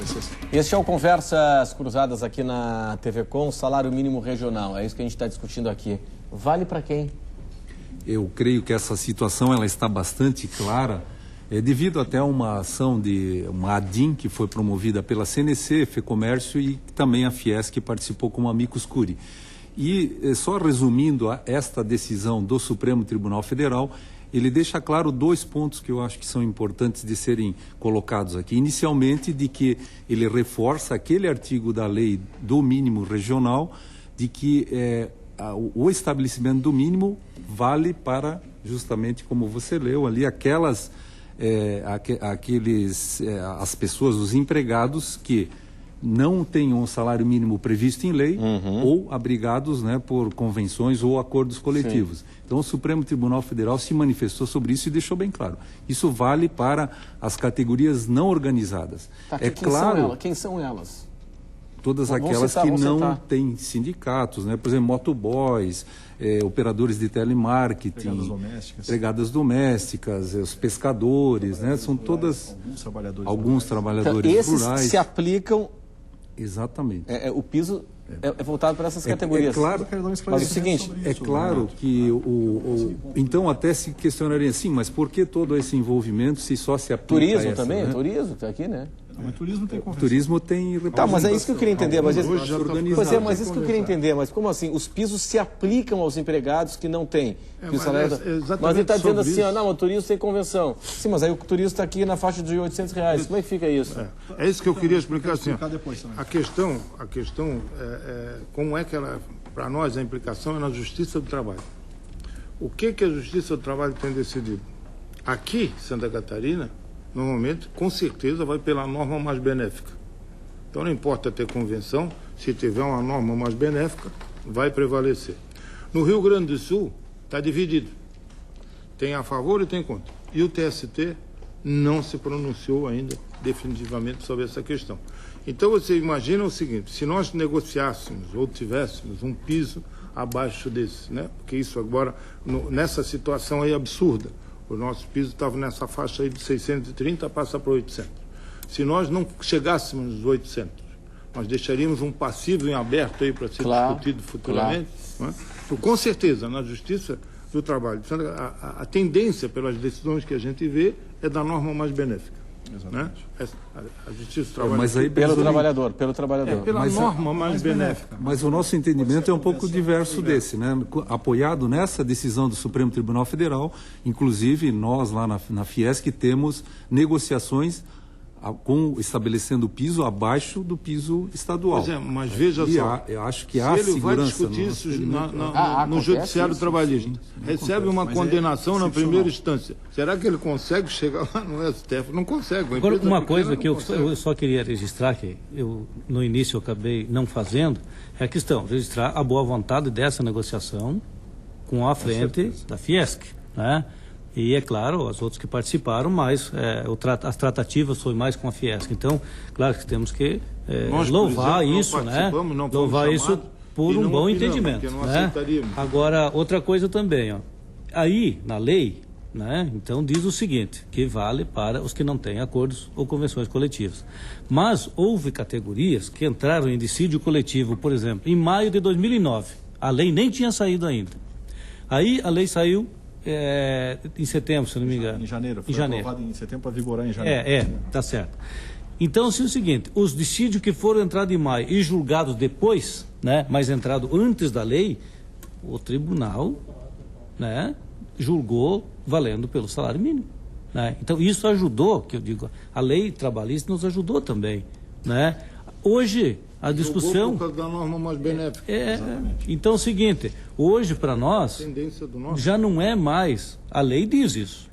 notícias. Este é o Conversas Cruzadas aqui na TV Com, salário mínimo regional. É isso que a gente está discutindo aqui. Vale para quem? Eu creio que essa situação ela está bastante clara, devido até a uma ação de uma ADIM que foi promovida pela CNC, FEComércio e também a Fiesc que participou como amicus curiae. E só resumindo esta decisão do Supremo Tribunal Federal, ele deixa claro dois pontos que eu acho que são importantes de serem colocados aqui. Inicialmente, de que ele reforça aquele artigo da lei do mínimo regional, de que o estabelecimento do mínimo vale para, justamente como você leu ali, as pessoas, os empregados que não tenham um salário mínimo previsto em lei ou abrigados, né, por convenções ou acordos coletivos. Sim. Então o Supremo Tribunal Federal se manifestou sobre isso e deixou bem claro. Isso vale para as categorias não organizadas. Tá, quem são elas? Todas aquelas que não têm sindicatos, né? Por exemplo, motoboys, operadores de telemarketing, empregadas domésticas, os pescadores, né? São todas alguns trabalhadores então, esses rurais. Se aplicam. Exatamente. O piso é voltado para essas categorias. Claro, mas é o seguinte, claro que então até se questionaria assim, mas por que todo esse envolvimento se só se aplica turismo a essa, também, né? Turismo está aqui, né? Mas turismo tem convenção. Turismo tem... Tá, mas é isso que eu queria entender. Mas isso que eu queria entender. Mas como assim? Os pisos se aplicam aos empregados que não têm. Mas ele está dizendo assim, não, o turismo tem convenção. Sim, mas aí o turismo está aqui na faixa de R$800. Como é que fica isso? É isso que eu queria explicar assim. A questão como é que ela, para nós, a implicação é na Justiça do Trabalho. O que a Justiça do Trabalho tem decidido? Aqui, Santa Catarina, normalmente, com certeza, vai pela norma mais benéfica. Então, não importa ter convenção, se tiver uma norma mais benéfica, vai prevalecer. No Rio Grande do Sul, está dividido. Tem a favor e tem contra. E o TST não se pronunciou ainda definitivamente sobre essa questão. Então, você imagina o seguinte, se nós negociássemos ou tivéssemos um piso abaixo desse, né? Porque isso agora, nessa situação aí absurda, o nosso piso estava nessa faixa aí de 630, passa para 800. Se nós não chegássemos nos 800, nós deixaríamos um passivo em aberto aí para ser discutido futuramente. Né? Então, com certeza, na Justiça do Trabalho, a tendência pelas decisões que a gente vê é da norma mais benéfica. Exatamente. Né? A Justiça do Trabalho... Mas aí pelo trabalhador. Pela norma mais benéfica. Mas o nosso entendimento é um pouco diverso desse, né? Apoiado nessa decisão do Supremo Tribunal Federal, inclusive nós lá na Fiesc temos negociações estabelecendo o piso abaixo do piso estadual. Pois é, mas veja só, eu acho que há segurança. Ele vai discutir isso no Judiciário Trabalhista. Recebe uma condenação na primeira instância. Será que ele consegue chegar lá no STF? Não consegue. Agora, uma coisa que eu só queria registrar, que eu no início eu acabei não fazendo, é a questão de registrar a boa vontade dessa negociação com a frente da Fiesc, né? E, é claro, os outros que participaram, mas as tratativas foi mais com a Fiesc. Então, claro que temos que louvar isso, né? Louvar isso por um bom entendimento. Né? Agora, outra coisa também, ó. Aí, na lei, né? Então, diz o seguinte, que vale para os que não têm acordos ou convenções coletivas. Mas houve categorias que entraram em dissídio coletivo, por exemplo, em maio de 2009. A lei nem tinha saído ainda. Aí, a lei saiu... em setembro, se não me engano. Em janeiro. Foi aprovado em setembro para vigorar em janeiro. Tá certo. Então, assim, é o seguinte, os dissídios que foram entrados em maio e julgados depois, né, mas entrado antes da lei, o tribunal, né, julgou valendo pelo salário mínimo. Né? Então, isso ajudou, que eu digo, a lei trabalhista nos ajudou também. Né? Hoje... A discussão... Por causa da norma mais benéfica. Então é o seguinte, hoje para nós, já não é mais, a lei diz isso,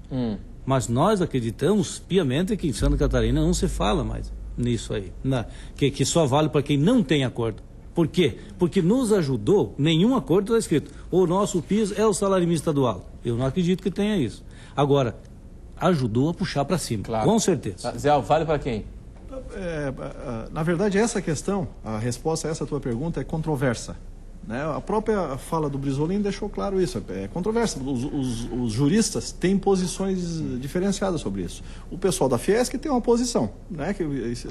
mas nós acreditamos piamente que em Santa Catarina não se fala mais nisso aí, né? que só vale para quem não tem acordo. Por quê? Porque nos ajudou, nenhum acordo está escrito, o nosso piso é o salário mínimo estadual. Eu não acredito que tenha isso. Agora, ajudou a puxar para cima, claro. Com certeza. Zé, vale para quem? Na verdade, essa questão, a resposta a essa tua pergunta é controversa. né? A própria fala do Brisolin deixou claro isso, é controverso. Os juristas têm posições diferenciadas sobre isso. O pessoal da Fiesc tem uma posição, né, que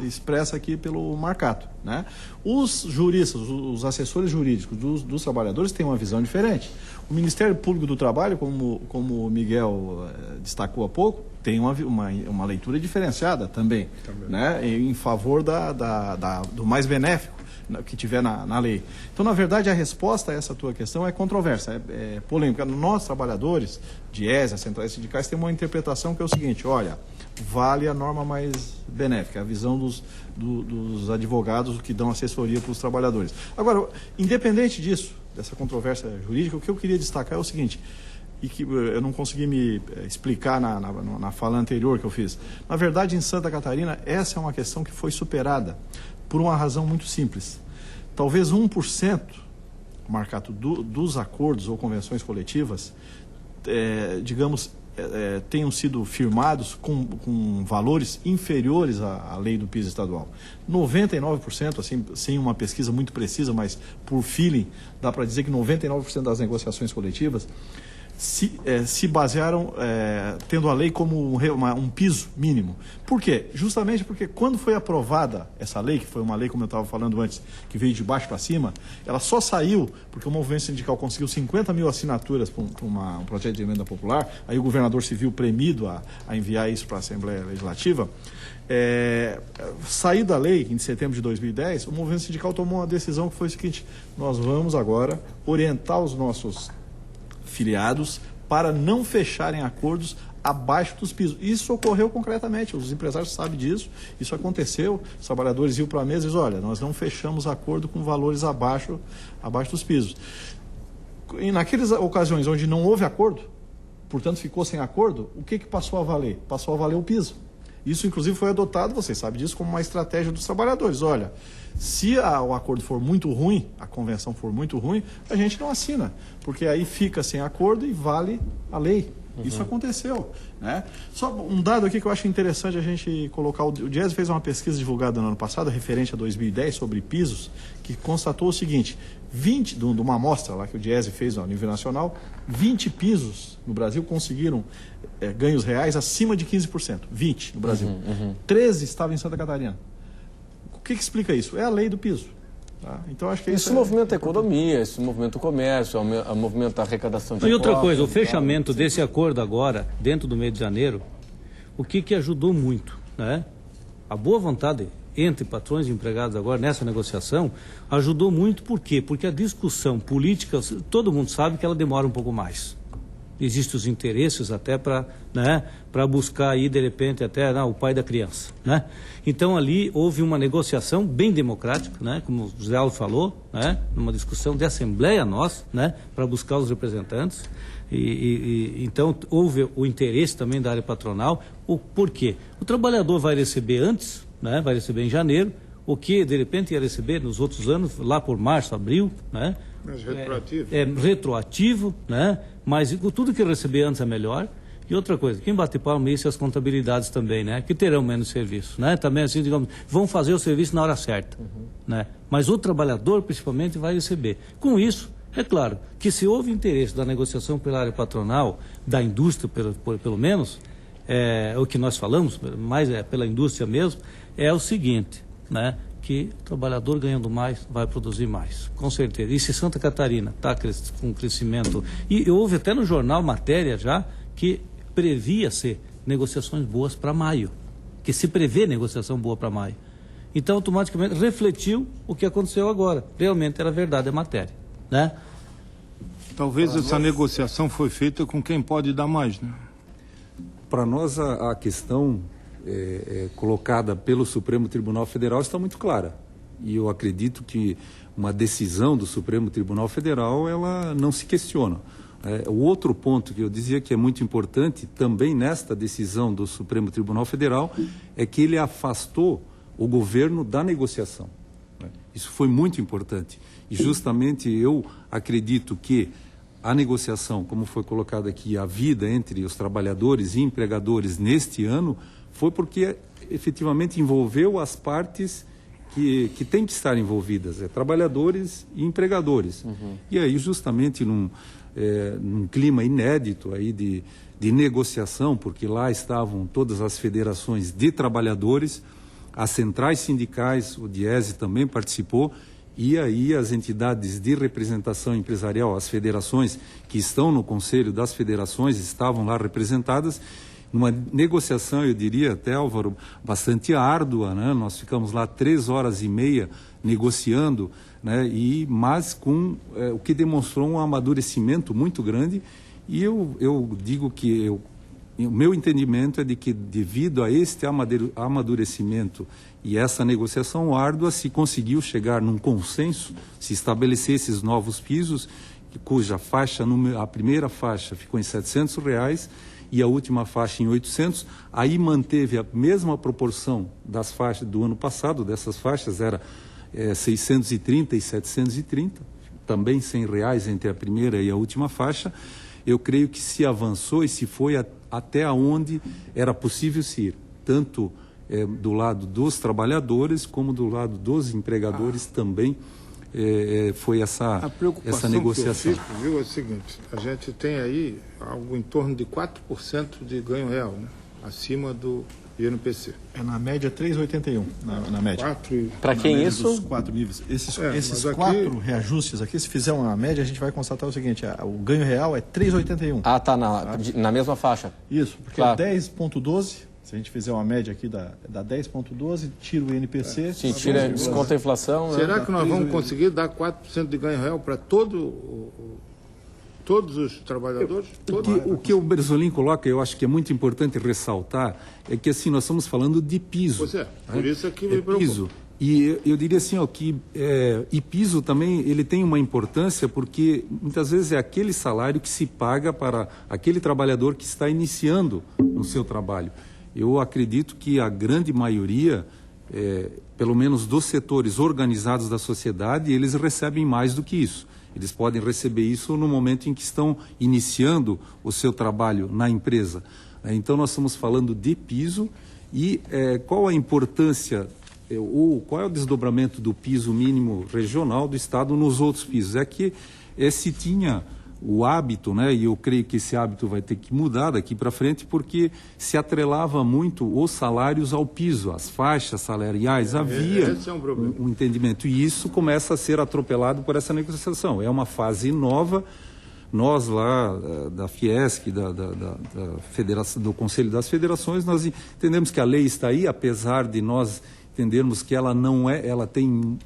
expressa aqui pelo Marcato, né? Os juristas, os assessores jurídicos dos trabalhadores têm uma visão diferente. O Ministério Público do Trabalho, como o Miguel destacou há pouco, tem uma leitura diferenciada também. Né, em favor do mais benéfico que tiver na lei. Então, na verdade, a resposta a essa tua questão é controversa, é polêmica. Nós, trabalhadores, DIESE, as centrais sindicais, temos uma interpretação que é o seguinte: olha, vale a norma mais benéfica, a visão dos advogados que dão assessoria para os trabalhadores. Agora, independente disso, dessa controvérsia jurídica, o que eu queria destacar é o seguinte, e que eu não consegui me explicar na fala anterior que eu fiz. Na verdade, em Santa Catarina, essa é uma questão que foi superada por uma razão muito simples. Talvez 1%, Marcato, dos acordos ou convenções coletivas, tenham sido firmados com valores inferiores à lei do piso estadual. 99%, assim, sem uma pesquisa muito precisa, mas por feeling, dá para dizer que 99% das negociações coletivas se basearam tendo a lei como um piso mínimo. Por quê? Justamente porque quando foi aprovada essa lei, que foi uma lei, como eu estava falando antes, que veio de baixo para cima, ela só saiu porque o movimento sindical conseguiu 50 mil assinaturas para um projeto de emenda popular, aí o governador se viu premido a enviar isso para a Assembleia Legislativa. Saída da lei em setembro de 2010, o movimento sindical tomou uma decisão que foi o seguinte: nós vamos agora orientar os nossos filiados para não fecharem acordos abaixo dos pisos. Isso ocorreu concretamente, os empresários sabem disso, isso aconteceu, os trabalhadores iam para a mesa e diziam: olha, nós não fechamos acordo com valores abaixo dos pisos. E naquelas ocasiões onde não houve acordo, portanto ficou sem acordo, o que passou a valer? Passou a valer o piso. Isso, inclusive, foi adotado, vocês sabem disso, como uma estratégia dos trabalhadores. Olha, se o acordo for muito ruim, a convenção for muito ruim, a gente não assina, porque aí fica sem acordo e vale a lei. Isso aconteceu, né? Só um dado aqui que eu acho interessante a gente colocar. O DIESE fez uma pesquisa divulgada no ano passado, referente a 2010, sobre pisos, que constatou o seguinte: de uma amostra lá que o DIESE fez a nível nacional, 20 pisos no Brasil conseguiram ganhos reais acima de 15%. 20 no Brasil. 13 estavam em Santa Catarina. O que explica isso? É a lei do piso. Tá? Então, acho que isso movimenta a economia, isso movimenta o comércio, movimenta a arrecadação de impostos. E outra coisa, o fechamento desse acordo agora, dentro do mês de janeiro, o que ajudou muito, né? A boa vontade entre patrões e empregados agora nessa negociação ajudou muito. Por quê? Porque a discussão política, todo mundo sabe que ela demora um pouco mais. Existem os interesses até para buscar aí, de repente, até o pai da criança, né? Então, ali houve uma negociação bem democrática, né? Como o José Aldo falou, né? Numa discussão de assembleia nossa, né? Para buscar os representantes. Então, houve o interesse também da área patronal. Por quê? O trabalhador vai receber antes, né? Vai receber em janeiro, o que, de repente, ia receber nos outros anos, lá por março, abril, né? Mas retroativo. Retroativo, né? Mas tudo que receber antes é melhor. E outra coisa, quem bate palma isso é as contabilidades também, né? Que terão menos serviço, né? Também assim, digamos, vão fazer o serviço na hora certa, né? Mas o trabalhador, principalmente, vai receber. Com isso, é claro que se houve interesse da negociação pela área patronal, da indústria, pelo menos, o que nós falamos, mas pela indústria mesmo, é o seguinte, né? Que o trabalhador ganhando mais vai produzir mais, com certeza. E se Santa Catarina está com crescimento, e houve até no jornal matéria já que previa-se negociações boas para maio, que se prevê negociação boa para maio. Então, automaticamente, refletiu o que aconteceu agora. Realmente era verdade a matéria, né? Talvez essa negociação foi feita com quem pode dar mais, né? Para nós, a questão colocada pelo Supremo Tribunal Federal está muito clara. E eu acredito que uma decisão do Supremo Tribunal Federal, ela não se questiona. O outro ponto que eu dizia que é muito importante também nesta decisão do Supremo Tribunal Federal é que ele afastou o governo da negociação. Isso foi muito importante. E justamente eu acredito que a negociação, como foi colocado aqui, a vida entre os trabalhadores e empregadores neste ano, foi porque efetivamente envolveu as partes que têm que estar envolvidas, trabalhadores e empregadores. E aí, justamente num clima inédito aí de negociação, porque lá estavam todas as federações de trabalhadores, as centrais sindicais, o Diese também participou, e aí as entidades de representação empresarial, as federações que estão no Conselho das Federações, estavam lá representadas, numa negociação, eu diria até, Álvaro, bastante árdua, né? Nós ficamos lá 3 horas e meia negociando, né? Mas com o que demonstrou um amadurecimento muito grande, e eu digo que o meu entendimento é de que, devido a este amadurecimento e essa negociação árdua, se conseguiu chegar num consenso, se estabelecer esses novos pisos, cuja faixa, a primeira faixa ficou em R$700 e a última faixa em 800, aí manteve a mesma proporção das faixas do ano passado, dessas faixas era 630 e 730, também R$100 entre a primeira e a última faixa. Eu creio que se avançou e se foi até onde era possível se ir, tanto do lado dos trabalhadores como do lado dos empregadores também foi essa negociação. Que eu fico, viu, é o seguinte, a gente tem aí algo em torno de 4% de ganho real, né? Acima do INPC. Na média 3,81, na média. Para quem isso? Dos 4 níveis. Esses 4 reajustes aqui, se fizer uma média, a gente vai constatar o seguinte, o ganho real é 3,81. Ah, tá, na mesma faixa. Isso, porque claro. 10,12, se a gente fizer uma média aqui, dá 10,12, tira o INPC... Sim, desconta a inflação... Será que nós vamos conseguir dar 4% de ganho real para todos os trabalhadores? O que o Berzolim coloca, eu acho que é muito importante ressaltar, é que assim, nós estamos falando de piso. Pois é, por isso é que me preocupa. Piso. E eu diria assim, que piso também ele tem uma importância, porque muitas vezes é aquele salário que se paga para aquele trabalhador que está iniciando no seu trabalho. Eu acredito que a grande maioria, pelo menos dos setores organizados da sociedade, eles recebem mais do que isso. Eles podem receber isso no momento em que estão iniciando o seu trabalho na empresa. Então, nós estamos falando de piso e qual a importância, qual é o desdobramento do piso mínimo regional do Estado nos outros pisos? É que se tinha o hábito, né, e eu creio que esse hábito vai ter que mudar daqui para frente, porque se atrelava muito os salários ao piso, as faixas salariais, havia um entendimento, e isso começa a ser atropelado por essa negociação. É uma fase nova. Nós lá da Fiesc, da Federação, do Conselho das Federações, nós entendemos que a lei está aí, apesar de nós entendermos que ela não ela tem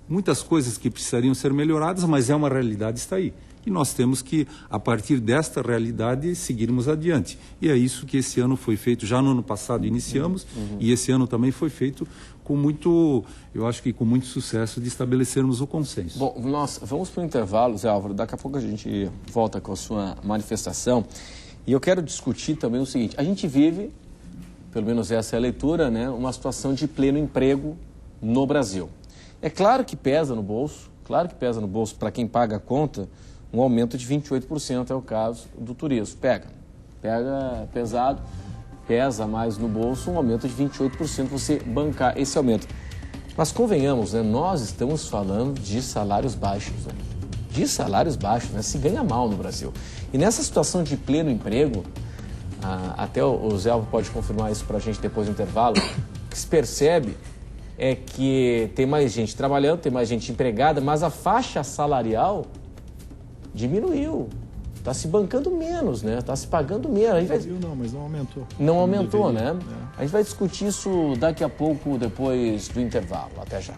muitas coisas que precisariam ser melhoradas, mas é uma realidade, está aí. E nós temos que, a partir desta realidade, seguirmos adiante. E é isso que esse ano foi feito. Já no ano passado iniciamos, e esse ano também foi feito com muito, eu acho que com muito sucesso, de estabelecermos o consenso. Bom, nós vamos para o intervalo, Zé Álvaro. Daqui a pouco a gente volta com a sua manifestação. E eu quero discutir também o seguinte: a gente vive, pelo menos essa é a leitura, né, uma situação de pleno emprego no Brasil. É claro que pesa no bolso para quem paga a conta, um aumento de 28%, é o caso do turismo. Pega pesado, pesa mais no bolso, um aumento de 28% você bancar esse aumento. Mas convenhamos, né, nós estamos falando de salários baixos, né, se ganha mal no Brasil. E nessa situação de pleno emprego, até o Zé Álvaro pode confirmar isso para a gente depois do intervalo, o que se percebe é que tem mais gente trabalhando, tem mais gente empregada, mas a faixa salarial diminuiu, está se bancando menos, né? Está se pagando menos. Não, mas não aumentou. Não aumentou, né? A gente vai discutir isso daqui a pouco, depois do intervalo. Até já.